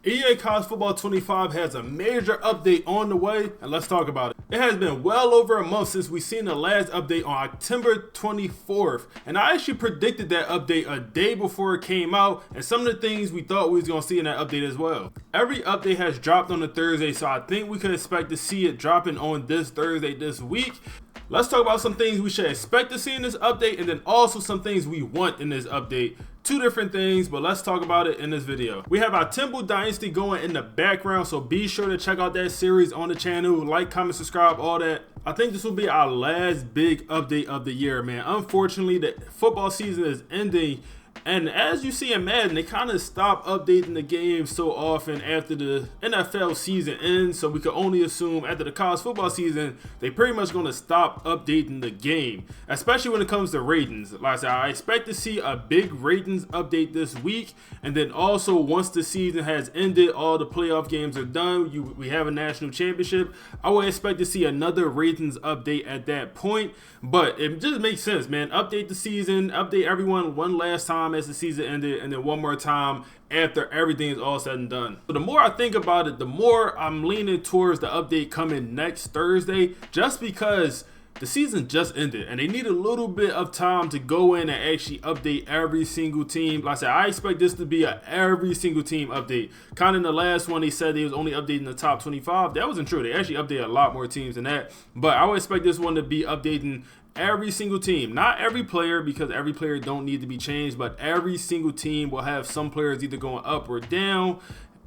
EA College Football 25 has a major update on the way, and let's talk about it. It has been well over a month since we seen the last update on October 24th, and I actually predicted that update a day before it came out, and some of the things we thought we was going to see in that update as well. Every update has dropped on a Thursday, so I think we could expect to see it dropping on this Thursday this week. Let's talk about some things we should expect to see in this update, and then also some things we want in this update. Two different things, but let's talk about it in this video. We have our Temple Dynasty going in the background, so be sure to check out that series on the channel. Like, comment, subscribe, all that. I think this will be our last big update of the year, man. Unfortunately, the football season is ending, and as you see in Madden, they kind of stop updating the game so often after the NFL season ends, so we can only assume after the college football season, they pretty much going to stop updating the game, especially when it comes to ratings. Like I said, I expect to see a big ratings update this week, and then also once the season has ended, all the playoff games are done, we have a national championship, I would expect to see another ratings update at that point. But it just makes sense, man. Update the season, update everyone one last time as the season ended, and then one more time after everything is all said and done. So the more I think about it, the more I'm leaning towards the update coming next Thursday, just because the season just ended and they need a little bit of time to go in and actually update every single team. Like I said, I expect this to be a every single team update. Kind of in the last one, they said they was only updating the top 25. That wasn't true. They actually updated a lot more teams than that. But I would expect this one to be updating every single team, not every player, because every player don't need to be changed, but every single team will have some players either going up or down,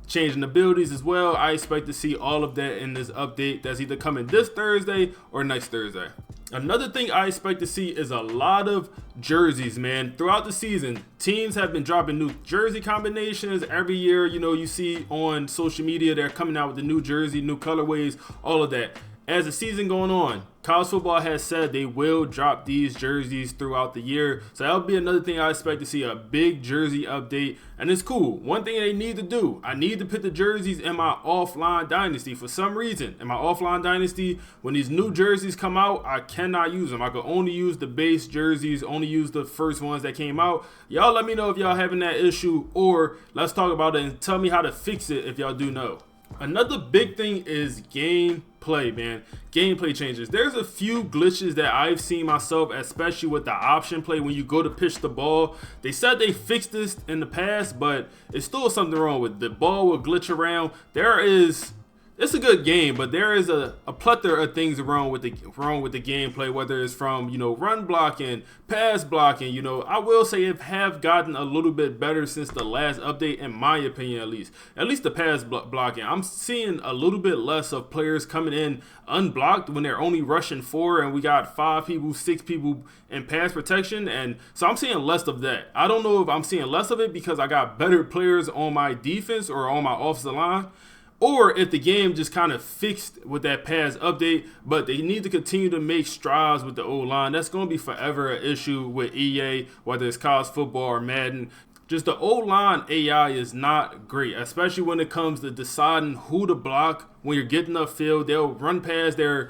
changing abilities as well. I expect to see all of that in this update that's either coming this Thursday or next Thursday. Another thing I expect to see is a lot of jerseys, man. Throughout the season, teams have been dropping new jersey combinations every year. You know, you see on social media they're coming out with the new jersey, new colorways, all of that. As the season going on, college football has said they will drop these jerseys throughout the year. So that'll be another thing I expect to see, a big jersey update. And it's cool. One thing they need to do, I need to put the jerseys in my offline dynasty. For some reason, in my offline dynasty, when these new jerseys come out, I cannot use them. I could only use the base jerseys, only use the first ones that came out. Y'all let me know if y'all having that issue, or let's talk about it and tell me how to fix it if y'all do know. Another big thing is gameplay, man. Gameplay changes. There's a few glitches that I've seen myself, especially with the option play when you go to pitch the ball. They said they fixed this in the past, but it's still something wrong with the ball will glitch around. It's a good game, but there is a plethora of things wrong with the gameplay, whether it's from, you know, run blocking, pass blocking. You know, I will say it have gotten a little bit better since the last update, in my opinion, at least the pass blocking. I'm seeing a little bit less of players coming in unblocked when they're only rushing 4 and we got 5 people, 6 people in pass protection, and so I'm seeing less of that. I don't know if I'm seeing less of it because I got better players on my defense or on my offensive line, or if the game just kind of fixed with that pass update, but they need to continue to make strides with the O-line. That's going to be forever an issue with EA, whether it's college football or Madden. Just the O-line AI is not great, especially when it comes to deciding who to block. When you're getting upfield, they'll run past their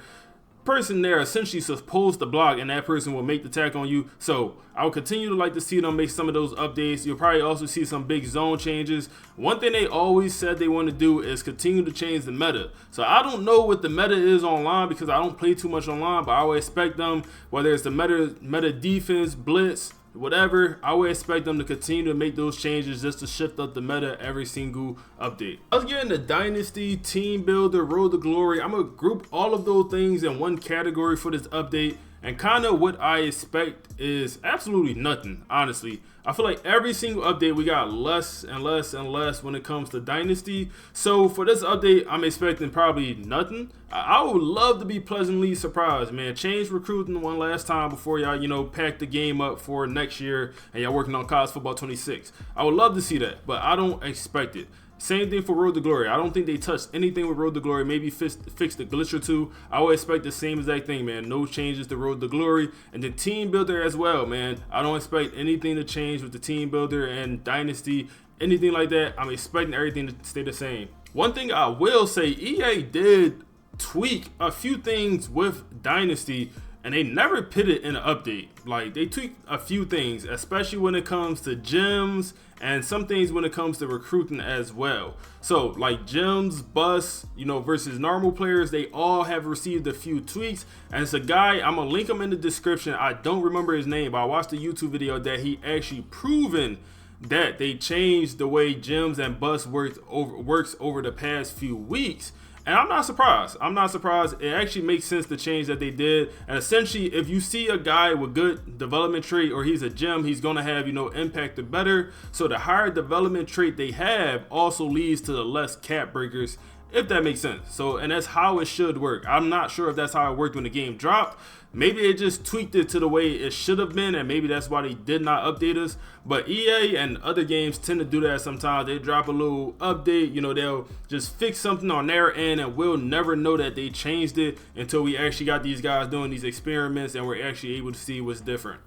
person they're essentially supposed to block, and that person will make the tackle on you. So I will continue to like to see them make some of those updates. You'll probably also see some big zone changes. One thing they always said they want to do is continue to change the meta. So I don't know what the meta is online because I don't play too much online, but I would expect them, whether it's the meta defense, blitz, whatever, I would expect them to continue to make those changes just to shift up the meta every single update. Let's get into Dynasty, Team Builder, Road to Glory. I'm going to group all of those things in one category for this update. And kind of what I expect is absolutely nothing, honestly. I feel like every single update we got less and less and less when it comes to Dynasty. So for this update, I'm expecting probably nothing. I would love to be pleasantly surprised, man. Change recruiting one last time before y'all, you know, pack the game up for next year and y'all working on college football 26. I would love to see that, but I don't expect it. Same thing for Road to Glory. I don't think they touched anything with Road to Glory. Maybe fix the glitch or two. I would expect the same exact thing, man. No changes to Road to Glory. And then Team Builder as well, man. I don't expect anything to change with the Team Builder and Dynasty, anything like that. I'm expecting everything to stay the same. One thing I will say, EA did tweak a few things with Dynasty and they never put it in an update. Like, they tweak a few things, especially when it comes to gyms and some things when it comes to recruiting as well. So like gyms, bus, you know, versus normal players, they all have received a few tweaks. And it's a guy, I'm gonna link him in the description. I don't remember his name, but I watched a YouTube video that he actually proven that they changed the way gyms and bus works over the past few weeks. And I'm not surprised. I'm not surprised. It actually makes sense, the change that they did. And essentially, if you see a guy with good development trait, or he's a gem, he's going to have, you know, impact the better. So the higher development trait they have also leads to the less cap breakers, if that makes sense. So, and that's how it should work. I'm not sure if that's how it worked when the game dropped. Maybe they just tweaked it to the way it should have been, and maybe that's why they did not update us. But EA and other games tend to do that sometimes. They drop a little update, you know, they'll just fix something on their end, and we'll never know that they changed it until we actually got these guys doing these experiments and we're actually able to see what's different.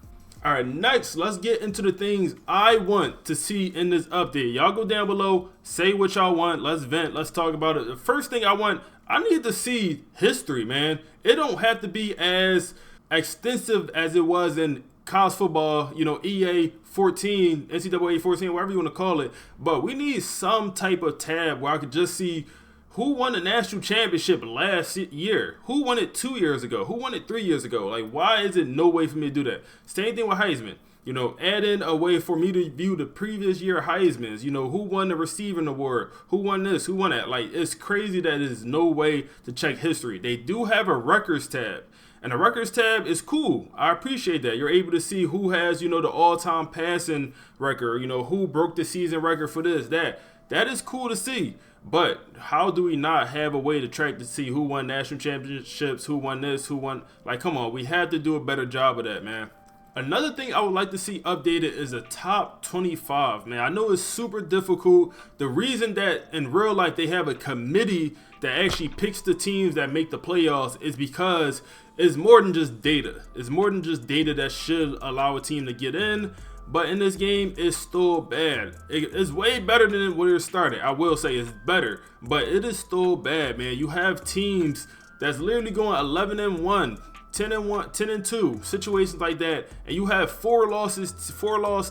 All right, next, let's get into the things I want to see in this update. Y'all go down below, say what y'all want, let's vent, let's talk about it. The first thing I need to see history, man. It don't have to be as extensive as it was in college football, you know, EA 14, NCAA 14, whatever you want to call it. But we need some type of tab where I could just see who won the national championship last year, who won it 2 years ago, who won it 3 years ago. Like, why is it no way for me to do that? Same thing with Heisman. You know, add in a way for me to view the previous year Heismans. You know, who won the receiving award, who won this, who won that. Like, it's crazy that there's no way to check history. They do have a records tab, and the records tab is cool. I appreciate that. You're able to see who has, you know, the all-time passing record, you know, who broke the season record for this, that. That is cool to see. But how do we not have a way to track to see who won national championships, who won this, who won? Like, come on, we have to do a better job of that, man. Another thing I would like to see updated is a top 25, man. I know it's super difficult. The reason that in real life they have a committee that actually picks the teams that make the playoffs is because it's more than just data. It's more than just data that should allow a team to get in. But in this game, it's still bad. It's way better than when it started. I will say it's better, but it is still bad, man. You have teams that's literally going 11-1, 10-1, 10-2, situations like that, and you have 4 lost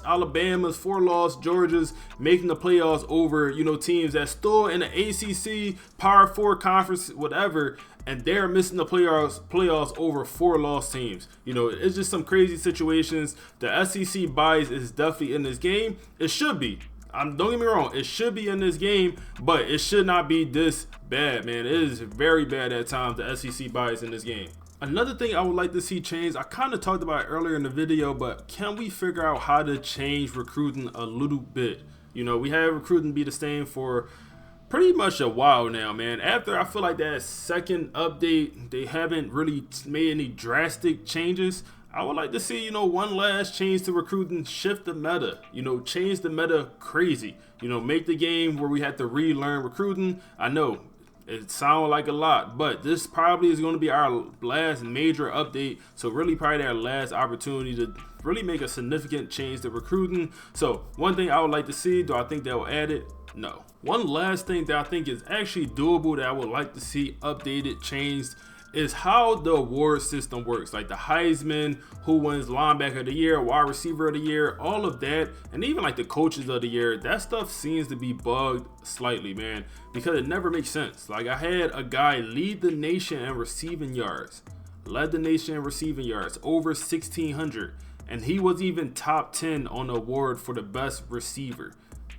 Alabamas, 4 lost Georgias making the playoffs over, you know, teams that's still in the ACC, Power 4 conference, whatever, and they're missing the playoffs over 4 lost teams. You know, it's just some crazy situations. The SEC bias is definitely in this game. It should be. Don't get me wrong, it should be in this game, but it should not be this bad, man. It is very bad at times, the SEC bias in this game. Another thing I would like to see changed, I kind of talked about it earlier in the video, but can we figure out how to change recruiting a little bit? You know, we have recruiting be the same for pretty much a while now, man. After I feel like that second update, they haven't really made any drastic changes. I would like to see, you know, one last change to recruiting, shift the meta, you know, change the meta crazy, you know, make the game where we have to relearn recruiting. I know it sounds like a lot, but this probably is going to be our last major update. So really probably our last opportunity to really make a significant change to recruiting. So one thing I would like to see, do I think that will add it? No. One last thing that I think is actually doable that I would like to see updated, changed, is how the award system works. Like the Heisman, who wins linebacker of the year, wide receiver of the year, all of that, and even like the coaches of the year. That stuff seems to be bugged slightly, man, because it never makes sense. Like, I had a guy lead the nation in receiving yards, led the nation in receiving yards, over 1,600, and he was even top 10 on the award for the best receiver.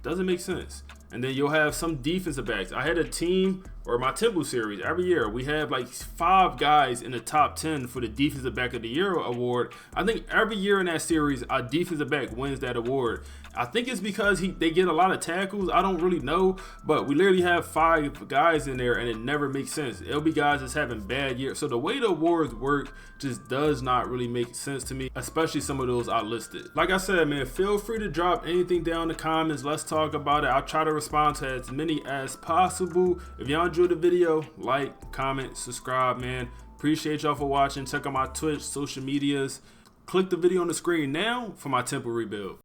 Doesn't make sense. And then you'll have some defensive backs. I had a team, or my Temple series, every year we have like 5 guys in the top 10 for the defensive back of the year award. I think every year in that series, a defensive back wins that award. I think it's because they get a lot of tackles. I don't really know, but we literally have 5 guys in there, and it never makes sense. It'll be guys that's having bad years. So the way the awards work just does not really make sense to me, especially some of those I listed. Like I said, man, feel free to drop anything down in the comments. Let's talk about it. I'll try to respond to as many as possible. If y'all enjoyed the video, like, comment, subscribe, man. Appreciate y'all for watching. Check out my Twitch, social medias. Click the video on the screen now for my Temple rebuild.